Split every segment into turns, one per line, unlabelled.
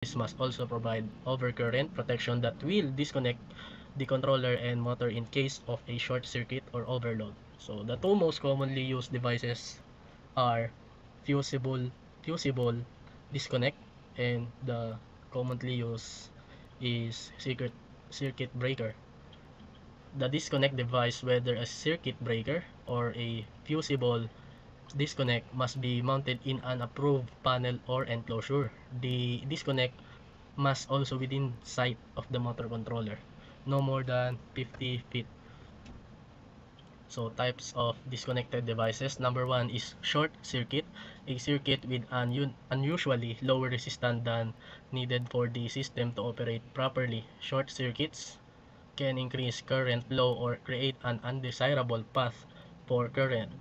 This must also provide overcurrent protection that will disconnect the controller and motor in case of a short circuit or overload. So the two most commonly used devices are fusible fusible disconnect, and the commonly used is circuit breaker. The disconnect device, whether a circuit breaker or a fusible disconnect, must be mounted in an approved panel or enclosure. The disconnect must also within sight of the motor controller, no more than 50 feet. So types of disconnected devices. Number one is short circuit, a circuit with an unusually lower resistance than needed for the system to operate properly. Short circuits can increase current flow or create an undesirable path for current.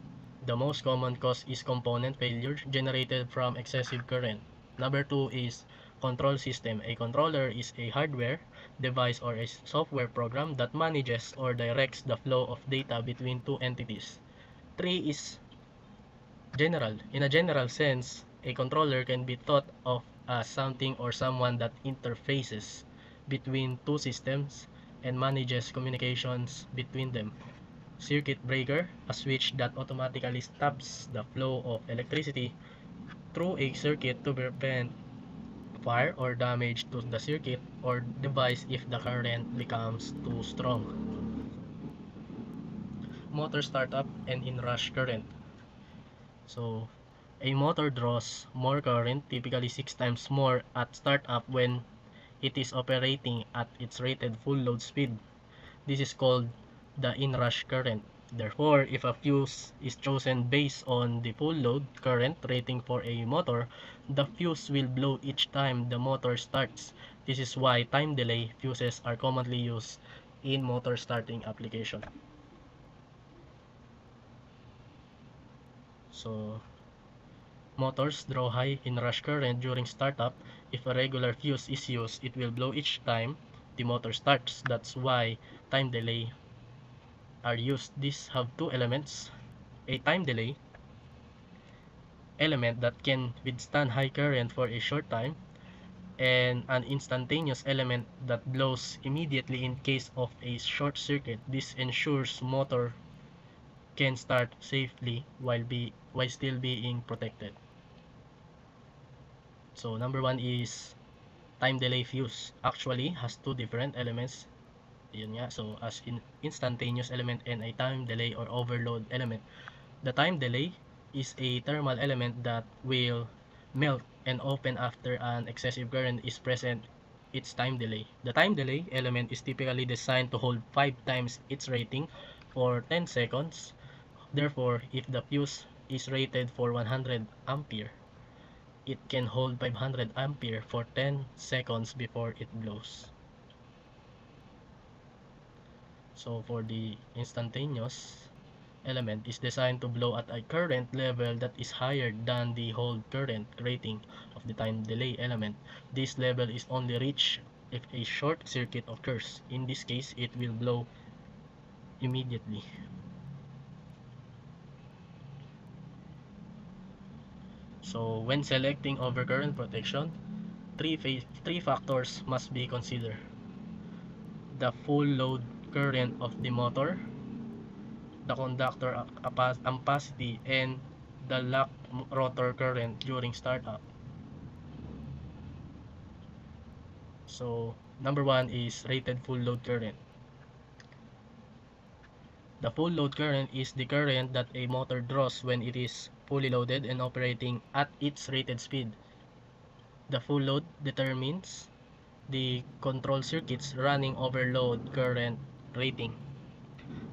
The most common cause is component failure generated from excessive current. Number two is control system. A controller is a hardware device or a software program that manages or directs the flow of data between two entities. Three is general. In a general sense, a controller can be thought of as something or someone that interfaces between two systems and manages communications between them. Circuit breaker, a switch that automatically stops the flow of electricity through a circuit to prevent fire or damage to the circuit or device if the current becomes too strong. Motor startup and inrush current. So, a motor draws more current, typically 6 times more at startup when it is operating at its rated full load speed. This is called the inrush current. Therefore, if a fuse is chosen based on the full load current rating for a motor, the fuse will blow each time the motor starts. This is why time delay fuses are commonly used in motor starting application. So, motors draw high inrush current during startup. If a regular fuse is used, it will blow each time the motor starts. That's why time delay are used. These have two elements: a time delay element that can withstand high current for a short time, and an instantaneous element that blows immediately in case of a short circuit. This ensures motor can start safely while still being protected. So number one is time delay fuse. Actually has two different elements. Yun nga, so as in instantaneous element and a time delay or overload element. The time delay is a thermal element that will melt and open after an excessive current is present. Its time delay. The time delay element is typically designed to hold 5 times its rating for 10 seconds. Therefore, if the fuse is rated for 100 ampere, it can hold 500 ampere for 10 seconds before it blows. So for the instantaneous element is designed to blow at a current level that is higher than the hold current rating of the time delay element. This level is only reached if a short circuit occurs. In this case, it will blow immediately. So when selecting overcurrent protection, three factors must be considered: the full load current of the motor, the conductor ampacity, and the lock rotor current during startup. So number one is rated full load current. The full load current is the current that a motor draws when it is fully loaded and operating at its rated speed. The full load determines the control circuit's running overload current rating.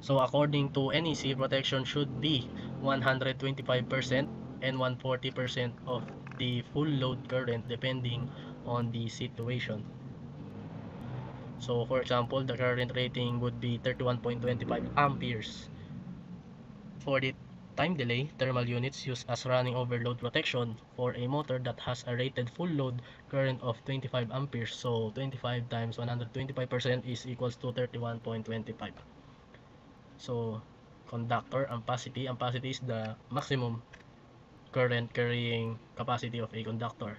So according to NEC, protection should be 125% and 140% of the full load current depending on the situation. So for example, the current rating would be 31.25 amperes. For the time delay, thermal units used as running overload protection for a motor that has a rated full load current of 25 amperes. So 25 times 125% is equals to 31.25. So conductor ampacity is the maximum current carrying capacity of a conductor.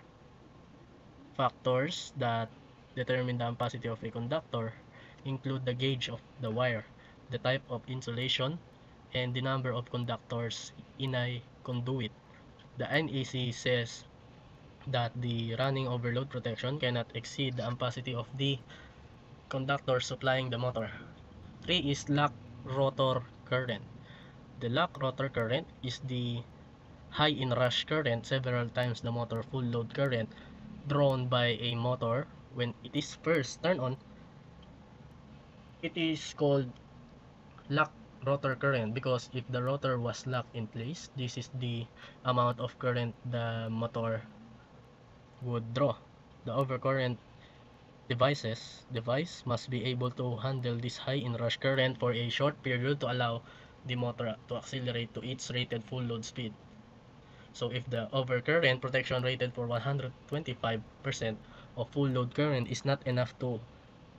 factors that determine the ampacity of a conductor include the gauge of the wire, the type of insulation, and the number of conductors in a conduit. The NEC says that the running overload protection cannot exceed the ampacity of the conductor supplying the motor. 3 is lock rotor current. The lock rotor current is the high inrush current several times the motor full load current drawn by a motor when it is first turned on. It is called lock rotor current because if the rotor was locked in place, this is the amount of current the motor would draw. The overcurrent device must be able to handle this high inrush current for a short period to allow the motor to accelerate to its rated full load speed. So if the overcurrent protection rated for 125% of full load current is not enough to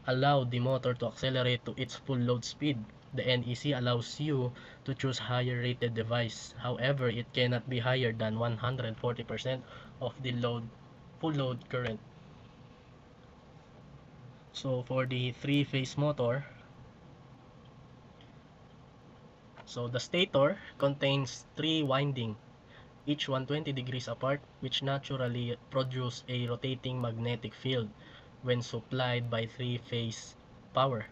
allow the motor to accelerate to its full load speed, the NEC allows you to choose higher rated device. However, it cannot be higher than 140% of the full load current. So for the three-phase motor, so the stator contains 3 windings, each 120 degrees apart, which naturally produce a rotating magnetic field when supplied by three-phase power.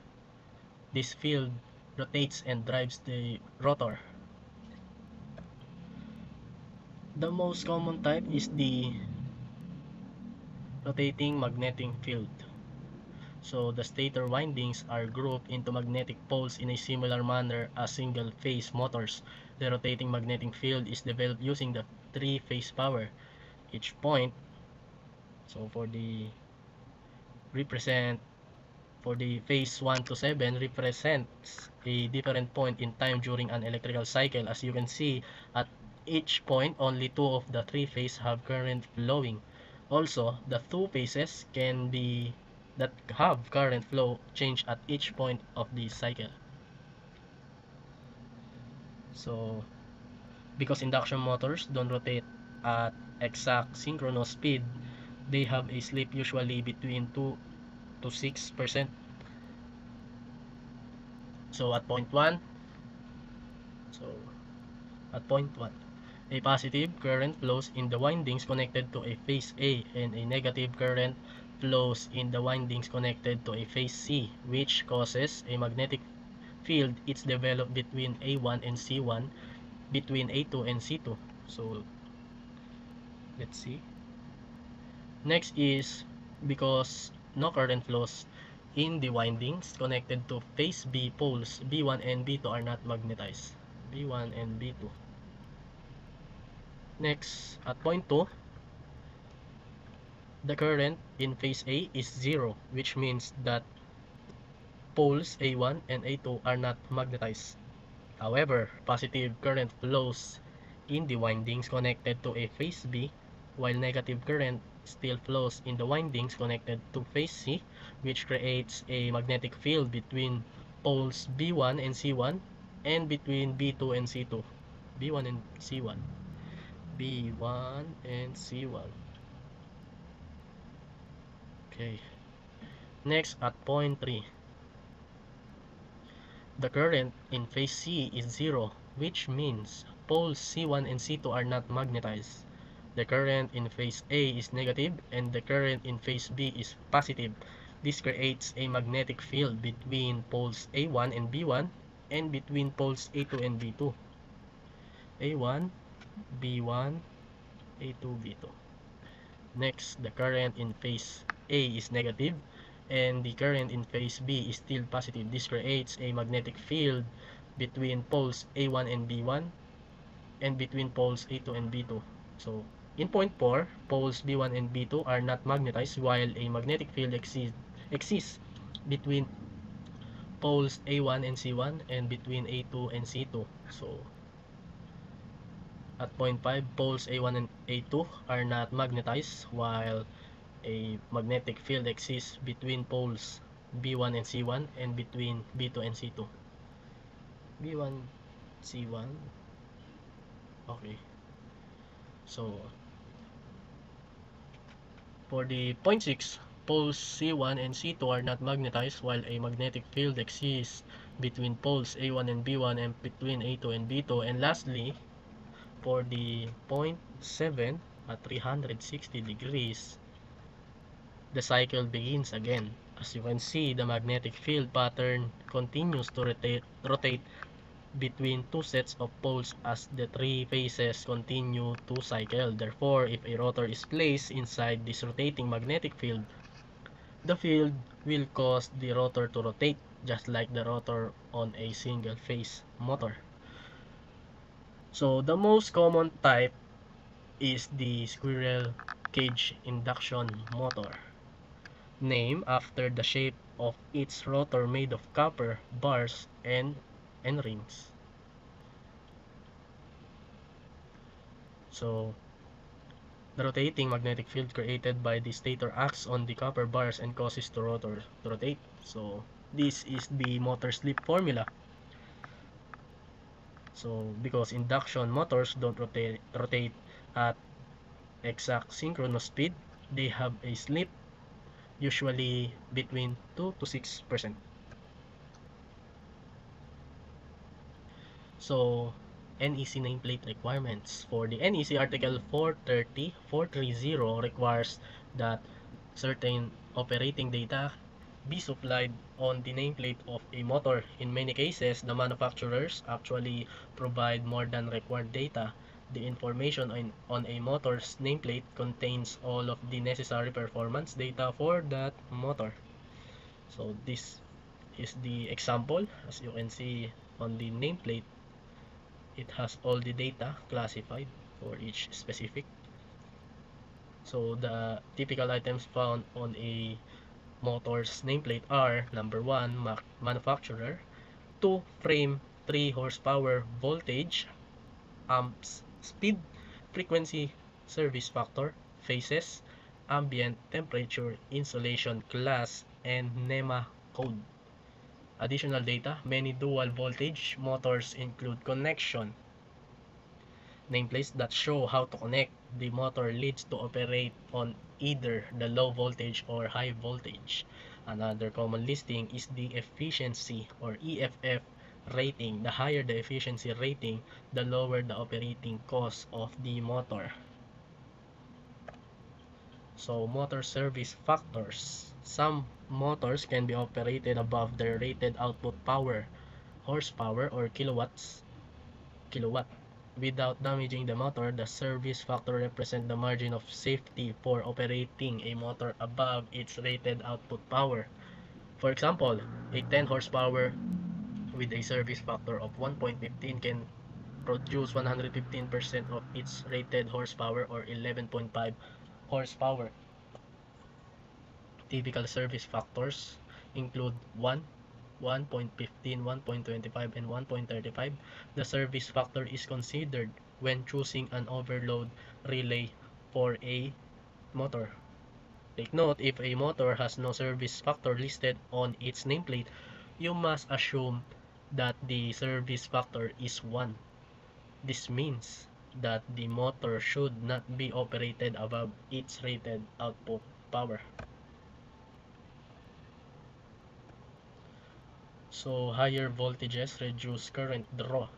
This field rotates and drives the rotor. The most common type is the rotating magnetic field. So the stator windings are grouped into magnetic poles in a similar manner as single-phase motors. The rotating magnetic field is developed using the three-phase power. Each point, so for the phase 1 to 7 represents a different point in time during an electrical cycle. As you can see, at each point, only 2 of the 3 phases have current flowing. Also, the 2 phases that have current flow change at each point of the cycle. So, because induction motors don't rotate at exact synchronous speed, they have a slip usually between 2 to 6%. So at point 1, so at point 1, a positive current flows in the windings connected to a phase A and a negative current flows in the windings connected to a phase C, which causes a magnetic field. It's developed between A1 and C1, between A2 and C2. So let's see. Next is because no current flows in the windings connected to phase B poles, B1 and B2 are not magnetized. B1 and B2. Next, at point 2, the current in phase A is 0, which means that poles A1 and A2 are not magnetized. However, positive current flows in the windings connected to a phase B, while negative current still flows in the windings connected to phase C, which creates a magnetic field between poles B1 and C1 and between B2 and C2. B1 and C1. B1 and C1. Okay. Next, at point 3. The current in phase C is 0, which means poles C1 and C2 are not magnetized. The current in phase A is negative and the current in phase B is positive. This creates a magnetic field between poles A1 and B1 and between poles A2 and B2. A1, B1, A2, B2. Next, the current in phase A is negative and the current in phase B is still positive. This creates a magnetic field between poles A1 and B1 and between poles A2 and B2. So, in point 4, poles B1 and B2 are not magnetized while a magnetic field exists between poles A1 and C1 and between A2 and C2. So, at point 5, poles A1 and A2 are not magnetized while a magnetic field exists between poles B1 and C1 and between B2 and C2. B1, C1. Okay. So, For the point 6, poles C1 and C2 are not magnetized while a magnetic field exists between poles A1 and B1 and between A2 and B2. And lastly, for the point 7 at 360 degrees, the cycle begins again. As you can see, the magnetic field pattern continues to rotate between two sets of poles as the three phases continue to cycle. Therefore, if a rotor is placed inside this rotating magnetic field, the field will cause the rotor to rotate just like the rotor on a single phase motor. So the most common type is the squirrel cage induction motor, named after the shape of its rotor made of copper bars and rings. So the rotating magnetic field created by the stator acts on the copper bars and causes the rotor to rotate. So this is the motor slip formula. So because induction motors don't rotate at exact synchronous speed, they have a slip usually between 2 to 6%. So NEC nameplate requirements. For the NEC Article 430 requires that certain operating data be supplied on the nameplate of a motor. In many cases, the manufacturers actually provide more than required data. The information on a motor's nameplate contains all of the necessary performance data for that motor. So this is the example. As you can see on the nameplate, it has all the data classified for each specific. So the typical items found on a motor's nameplate are: number 1, manufacturer; 2, frame; 3, horsepower, voltage, amps, speed, frequency, service factor, phases, ambient temperature, insulation class, and NEMA code. Additional data: many dual voltage motors include connection nameplates that show how to connect the motor leads to operate on either the low voltage or high voltage. Another common listing is the efficiency or EFF rating. The higher the efficiency rating, the lower the operating cost of the motor. So motor service factors. Some motors can be operated above their rated output power, horsepower, or kilowatt. Without damaging the motor. The service factor represents the margin of safety for operating a motor above its rated output power. For example, a 10 horsepower with a service factor of 1.15 can produce 115% of its rated horsepower, or 11.5 horsepower. Typical service factors include 1, 1.15, 1.25, and 1.35. The service factor is considered when choosing an overload relay for a motor. Take note, if a motor has no service factor listed on its nameplate, you must assume that the service factor is 1. This means that the motor should not be operated above its rated output power. So higher voltages reduce current draw.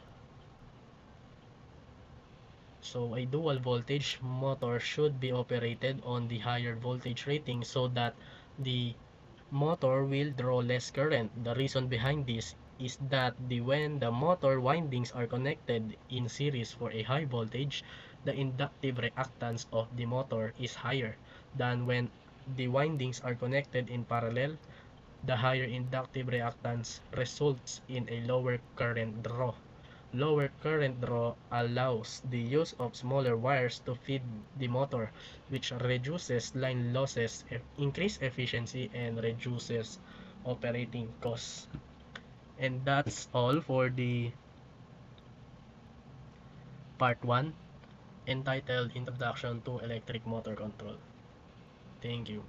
So a dual voltage motor should be operated on the higher voltage rating so that the motor will draw less current. The reason behind this is that when the motor windings are connected in series for a high voltage, the inductive reactance of the motor is higher than when the windings are connected in parallel. The higher inductive reactance results in a lower current draw. Lower current draw allows the use of smaller wires to feed the motor, which reduces line losses, increase efficiency, and reduces operating costs. And that's all for the part 1, entitled Introduction to Electric Motor Control. Thank you.